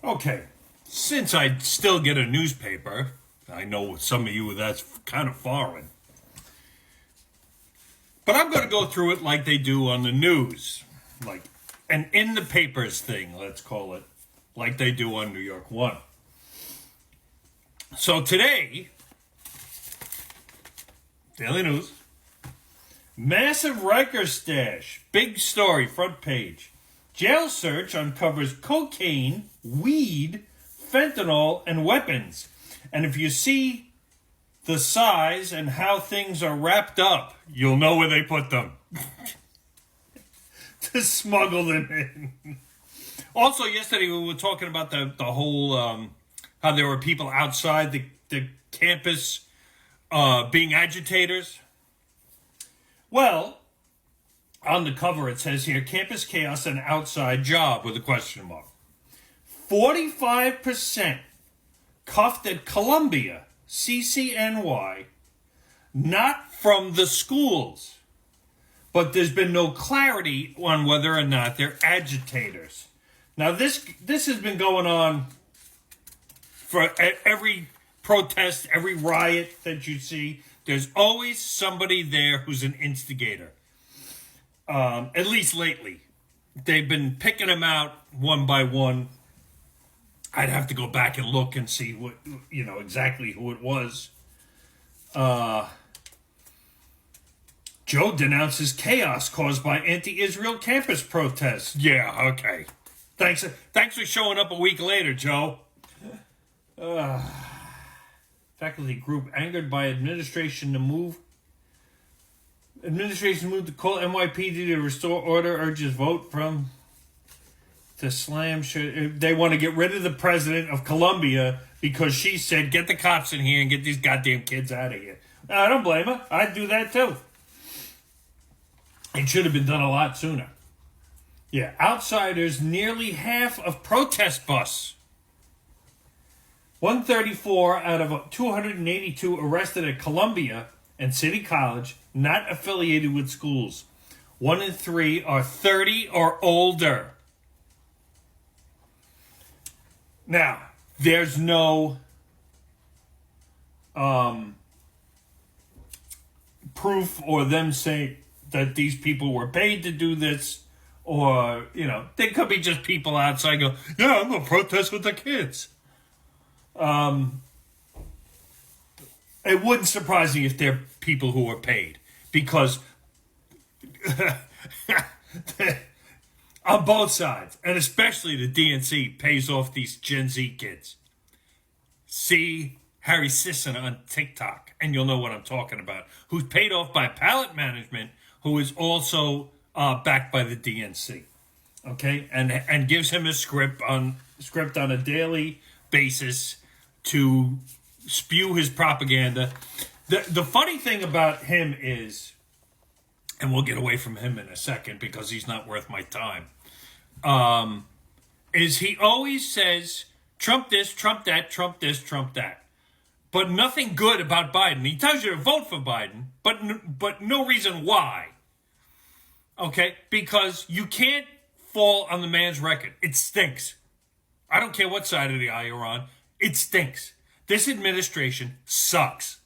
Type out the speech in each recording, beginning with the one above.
Okay, since I still get a newspaper, I know some of you that's kind of foreign, but I'm going to go through it like they do on the news, like an in the papers thing, let's call it, like they do on New York One. So today, Daily News, massive Riker stash, big story, front page. Jail search uncovers cocaine, weed, fentanyl, and weapons. And if you see the size and how things are wrapped up, you'll know where they put them. To smuggle them in. Also, yesterday we were talking about the whole, how there were people outside the campus being agitators. Well, on the cover it says here, campus chaos and outside job with a question mark. 45% cuffed at Columbia, CCNY, not from the schools. But there's been no clarity on whether or not they're agitators. Now, this has been going on for every protest, every riot that you see. There's always somebody there who's an instigator. At least lately. They've been picking them out one by one. I'd have to go back and look and see what, exactly who it was. Joe denounces chaos caused by anti-Israel campus protests. Yeah, okay. Thanks for showing up a week later, Joe. Faculty group angered by administration moved to call NYPD to restore order, urges vote from to slam. They want to get rid of the president of Columbia because she said, get the cops in here and get these goddamn kids out of here. I don't blame her. I'd do that too. It should have been done a lot sooner. Yeah, outsiders, nearly half of protest bus. 134 out of 282 arrested at Columbia and City College, not affiliated with schools. 1 in 3 are 30 or older. Now, there's no proof or them saying that these people were paid to do this, or, they could be just people outside go, yeah, I'm going to protest with the kids. It wouldn't surprise me if they're people who are paid, because on both sides, and especially the DNC pays off these Gen Z kids. See Harry Sisson on TikTok, and you'll know what I'm talking about, who's paid off by Pallet Management, who is also backed by the DNC, okay, and gives him a script on a daily basis to spew his propaganda. The funny thing about him is, and we'll get away from him in a second because he's not worth my time, is he always says Trump this, Trump that, Trump this, Trump that, but nothing good about Biden. He tells you to vote for Biden, but no reason why. Okay, because you can't fall on the man's record. It stinks. I don't care what side of the aisle you're on. It stinks. This administration sucks.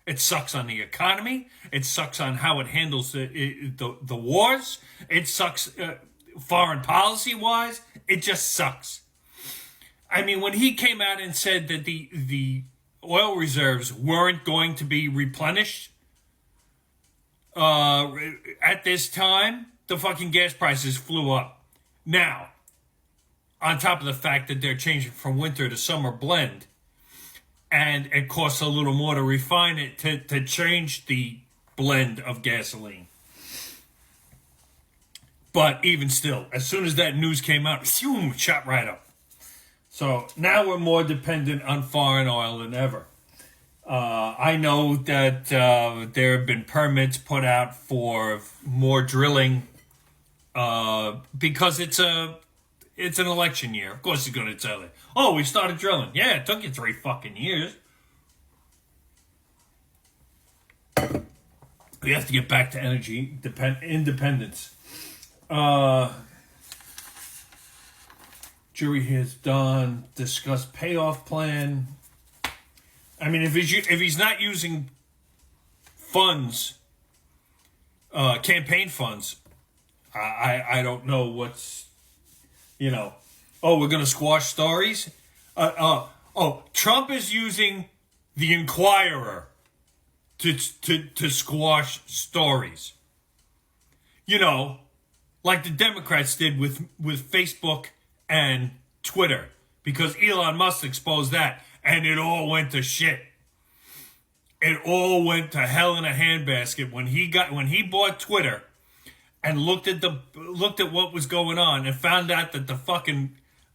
It sucks on the economy. It sucks on how it handles the wars. It sucks foreign policy wise. It just sucks. I mean, when he came out and said that the oil reserves weren't going to be replenished at this time, the fucking gas prices flew up. Now, on top of the fact that they're changing from winter to summer blend, and it costs a little more to refine it to change the blend of gasoline. But even still, as soon as that news came out, shot right up. So now we're more dependent on foreign oil than ever. I know that there have been permits put out for more drilling because it's an election year. Of course he's going to tell you, oh, we started drilling. Yeah, it took you 3 fucking years. We have to get back to energy independence. Jury hears done. Discuss payoff plan. I mean, if he's not using funds, campaign funds, I don't know what's, Oh, we're gonna squash stories. Trump is using the Inquirer to squash stories. Like the Democrats did with Facebook and Twitter, because Elon Musk exposed that, and it all went to shit. It all went to hell in a handbasket when he bought Twitter and looked at what was going on and found out that the fucking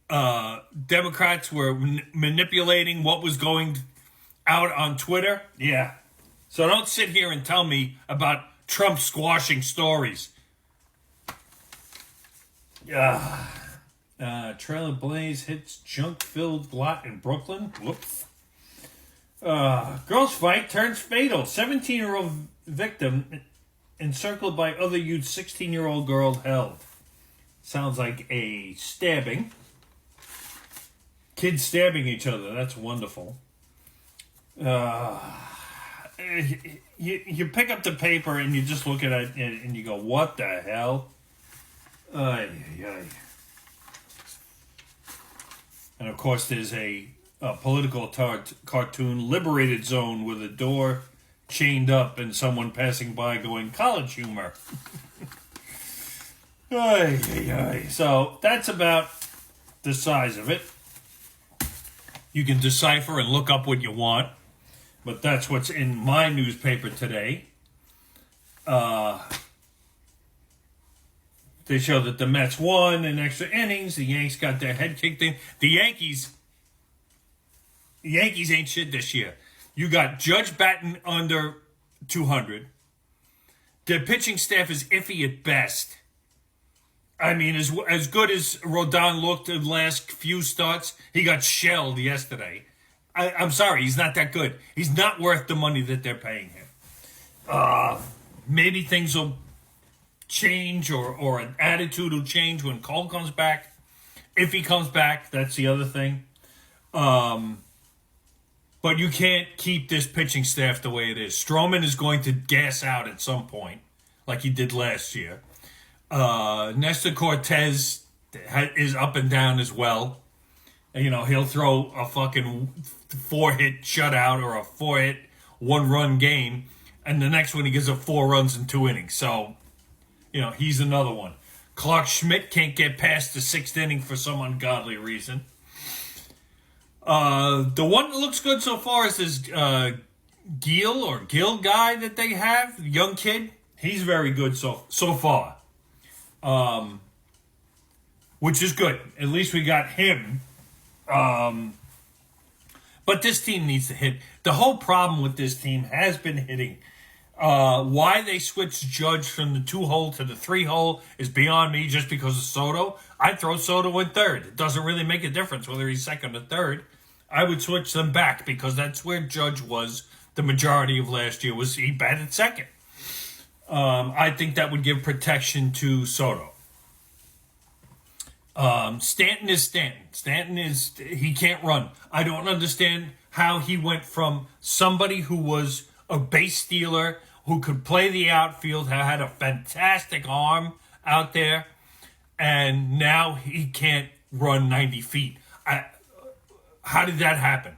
Democrats were manipulating what was going out on Twitter. Yeah. So don't sit here and tell me about Trump squashing stories. Trailer blaze hits junk-filled lot in Brooklyn. Whoops. Girls fight turns fatal. 17-year-old victim encircled by other youth. 16-year-old girl held. Sounds like a stabbing. Kids stabbing each other. That's wonderful. You pick up the paper and you just look at it and you go, what the hell? Ay. And of course there's a political cartoon, Liberated Zone, with a door chained up and someone passing by going, college humor. Ay. So that's about the size of it. You can decipher and look up what you want, but that's what's in my newspaper today. They show that the Mets won in extra innings. The Yanks got their head kicked in. The Yankees ain't shit this year. You got Judge batting under 200. Their pitching staff is iffy at best. I mean, as good as Rodon looked in the last few starts, he got shelled yesterday. I'm sorry, he's not that good. He's not worth the money that they're paying him. Maybe things will change or an attitude will change when Cole comes back. If he comes back, that's the other thing. But you can't keep this pitching staff the way it is. Stroman is going to gas out at some point, like he did last year. Nestor Cortez is up and down as well. He'll throw a fucking 4-hit shutout or a 4-hit 1-run game, and the next one he gives up 4 runs in 2 innings. So, he's another one. Clark Schmidt can't get past the 6th inning for some ungodly reason. The one that looks good so far is this Gill guy that they have, the young kid. He's very good so far. Which is good. At least we got him. But this team needs to hit. The whole problem with this team has been hitting. Why they switched Judge from the 2-hole to the 3-hole is beyond me, just because of Soto. I'd throw Soto in third. It doesn't really make a difference whether he's second or third. I would switch them back because that's where Judge was the majority of last year. Was he batted second? I think that would give protection to Soto. Stanton is Stanton. He can't run. I don't understand how he went from somebody who was a base stealer, who could play the outfield, who had a fantastic arm out there, and now he can't run 90 feet. How did that happen?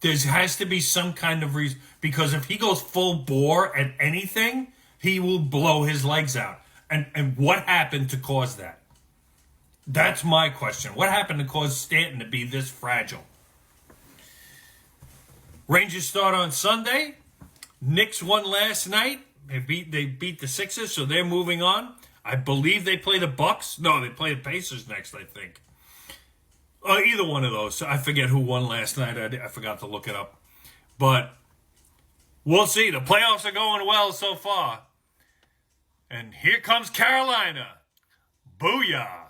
There has to be some kind of reason, because if he goes full bore at anything, he will blow his legs out. And what happened to cause that? That's my question. What happened to cause Stanton to be this fragile? Rangers start on Sunday. Knicks won last night. They beat the Sixers, so they're moving on. I believe they play the Bucks. No, they play the Pacers next, I think. Either one of those. I forget who won last night. I forgot to look it up. But we'll see. The playoffs are going well so far. And here comes Carolina. Booyah.